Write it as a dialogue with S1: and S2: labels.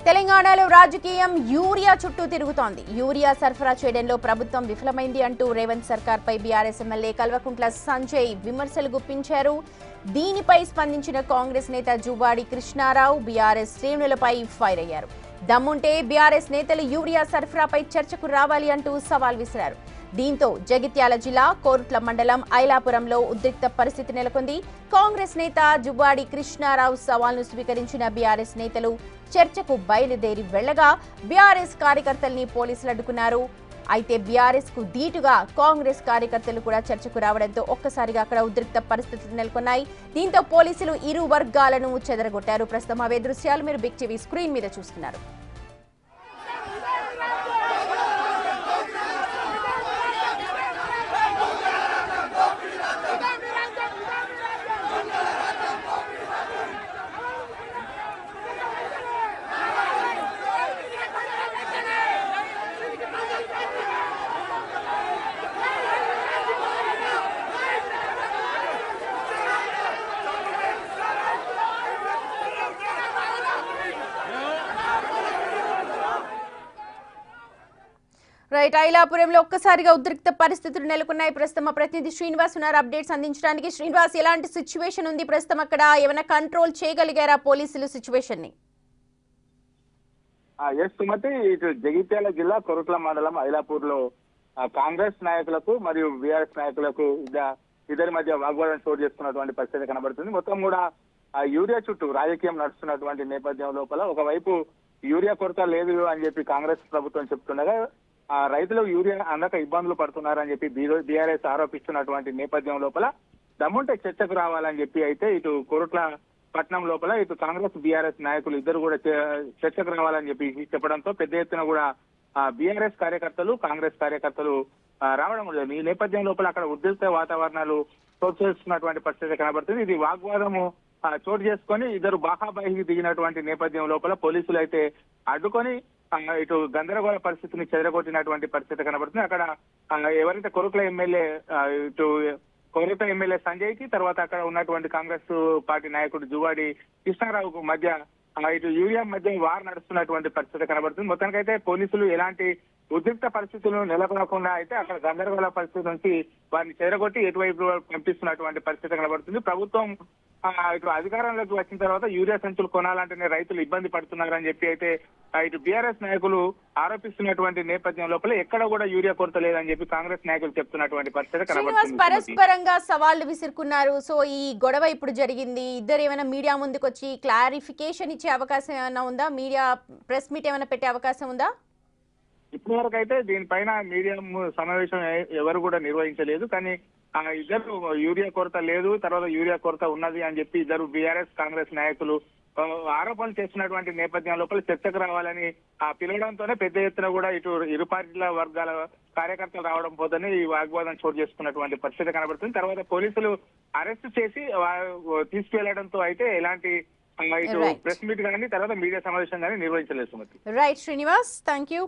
S1: తెలంగాణలో రాజకీయం యూరియా చుట్టూ తిరుగుతోంది. యూరియా సరఫరా చేయడంలో ప్రభుత్వం విఫలమైంది అంటూ రేవంత్ సర్కార్పై బీఆర్ఎస్ ఎమ్మెల్యే కల్వకుంట్ల సంజయ్ విమర్శలు గుప్పించారు. దీనిపై స్పందించిన కాంగ్రెస్ నేత జువ్వాడి కృష్ణారావు బీఆర్ఎస్ శ్రేణులపై ఫైర్ అయ్యారు. దమ్ముంటే బీఆర్ఎస్ నేతలు యూరియా సరఫరాపై చర్చకు రావాలి అంటూ సవాల్ విసిరారు. దీంతో జగిత్యాల జిల్లా కోరుట్ల మండలం ఐలాపురంలో ఉద్రిక్త పరిస్థితి నెలకొంది. కాంగ్రెస్ నేత జువ్వాడి కృష్ణారావు సవాల్ను స్వీకరించిన బీఆర్ఎస్ నేతలు చర్చకు బయలుదేరి వెళ్లగా బీఆర్ఎస్ కార్యకర్తల్ని పోలీసులు అడ్డుకున్నారు. అయితే బీఆర్ఎస్ కు ధీటుగా కాంగ్రెస్ కార్యకర్తలు కూడా చర్చకు రావడంతో ఒక్కసారిగా అక్కడ ఉద్రిక్త పరిస్థితులు నెలకొన్నాయి. దీంతో పోలీసులు ఇరు వర్గాలను చెదరగొట్టారు. ప్రస్తుతం అవే దృశ్యాలు మీరు బిగ్ టీవీ స్క్రీన్ మీద చూస్తున్నారు. రైట్, ఐలాపురంలో ఒక్కసారిగా ఉద్రిక్త పరిస్థితులు నెలకొన్నాయి. ప్రస్తుతం మా ప్రతినిధి శ్రీనివాస్ ఉన్నారు అప్డేట్స్ అందించడానికి. శ్రీనివాస్, ఎలాంటి సిచ్యువేషన్ ఉంది ప్రస్తుతం అక్కడ? ఏమైనా కంట్రోల్ చేయగలిగారా పోలీసులు సిచ్యువేషన్ ని?
S2: సుమతి, ఇటు జగిత్యాల జిల్లా కొరుట్ల మండలం ఐలాపూర్ లో కాంగ్రెస్ నాయకులకు మరియు బీఆర్ఎస్ నాయకులకు ఇద్దరి మధ్య వాగ్వాదం చోటు చేసుకున్నటువంటి పరిస్థితి కనబడుతుంది. మొత్తం కూడా యూరియా చుట్టూ రాజకీయం నడుస్తున్నటువంటి నేపథ్యం లోపల ఒకవైపు యూరియా కొరత లేదు అని చెప్పి కాంగ్రెస్ ప్రభుత్వం చెప్తుండగా రైతులు యూరియా అందక ఇబ్బందులు పడుతున్నారని చెప్పి బీఆర్ఎస్ ఆరోపిస్తున్నటువంటి నేపథ్యం లోపల దమ్ముంటే చర్చకు రావాలని చెప్పి అయితే ఇటు కోరుట్ల పట్నం లోపల ఇటు కాంగ్రెస్ బీఆర్ఎస్ నాయకులు ఇద్దరు కూడా చర్చకు రావాలని చెప్పి చెప్పడంతో పెద్ద ఎత్తున కూడా బీఆర్ఎస్ కార్యకర్తలు కాంగ్రెస్ కార్యకర్తలు రావడం లేదు. ఈ నేపథ్యం లోపల అక్కడ ఉద్రిక్త వాతావరణాలు చోటు చేసుకున్నటువంటి పరిస్థితి కనబడుతుంది. ఇది వాగ్వాదము చోటు చేసుకొని ఇద్దరు బాహాబాహికి దిగినటువంటి నేపథ్యం లోపల పోలీసులు అయితే అడ్డుకొని ఇటు గందరగోళ పరిస్థితిని చెదరగొట్టినటువంటి పరిస్థితి కనబడుతుంది. అక్కడ ఎవరైతే కొరుట్ల ఎమ్మెల్యే సంజయ్ కి తర్వాత అక్కడ ఉన్నటువంటి కాంగ్రెస్ పార్టీ నాయకుడు జువ్వాడి కృష్ణారావుకు మధ్య ఇటు యూరియా మధ్య వార్ నడుస్తున్నటువంటి పరిస్థితి కనబడుతుంది. మొత్తానికైతే పోలీసులు ఎలాంటి ఉద్రిక్త పరిస్థితులను నెలకొనకుండా అయితే అక్కడ గందరగోళ పరిస్థితి నుంచి వారిని చెదరగొట్టి ఎటువైపు పంపిస్తున్నటువంటి పరిస్థితి కనబడుతుంది. ప్రభుత్వం ఇటు అధికారంలోకి వచ్చిన తర్వాత యూరియా సంచులు కొనాలంటేనే రైతులు ఇబ్బంది పడుతున్నారని చెప్పి అయితే ఇటు బీఆర్ఎస్ నాయకులు ఆరోపిస్తున్నటువంటి నేపథ్యం లోపల ఎక్కడ కూడా యూరియా కొరత లేదని చెప్పి కాంగ్రెస్ నాయకులు చెప్తున్నటువంటి పరిస్థితి కనబడుతుంది.
S1: పరస్పరంగా సవాళ్లు విసురుకున్నారు. సో ఈ గొడవ ఇప్పుడు జరిగింది. ఇద్దరు ఏమైనా మీడియా ముందుకు వచ్చి క్లారిఫికేషన్ ఇచ్చే అవకాశం ఏమైనా ఉందా? మీడియా ప్రెస్ మీట్ ఏమైనా పెట్టే అవకాశం ఉందా?
S2: ఇప్పటి వరకు అయితే దీనిపైన మీడియా సమావేశం ఎవరు కూడా నిర్వహించలేదు. కానీ ఇద్దరు యూరియా కొరత లేదు, తర్వాత యూరియా కొరత ఉన్నది అని చెప్పి ఇద్దరు బీఆర్ఎస్ కాంగ్రెస్ నాయకులు ఆరోపణలు చేస్తున్నటువంటి నేపథ్యం లోపల చర్చకు రావాలని పిలవడంతోనే పెద్ద ఎత్తున కూడా ఇటు ఇరు పార్టీల వర్గాల కార్యకర్తలు రావడం పోతేనే ఈ వాగ్వాదం చోటు చేసుకున్నటువంటి పరిస్థితి కనబడుతుంది. తర్వాత పోలీసులు అరెస్ట్ చేసి తీసుకువెళ్లడంతో అయితే ఎలాంటి ఇటు ప్రెస్ మీట్ కానీ తర్వాత మీడియా సమావేశం కానీ నిర్వహించలేదు. Sumathi.
S1: Right Srinivas, thank you.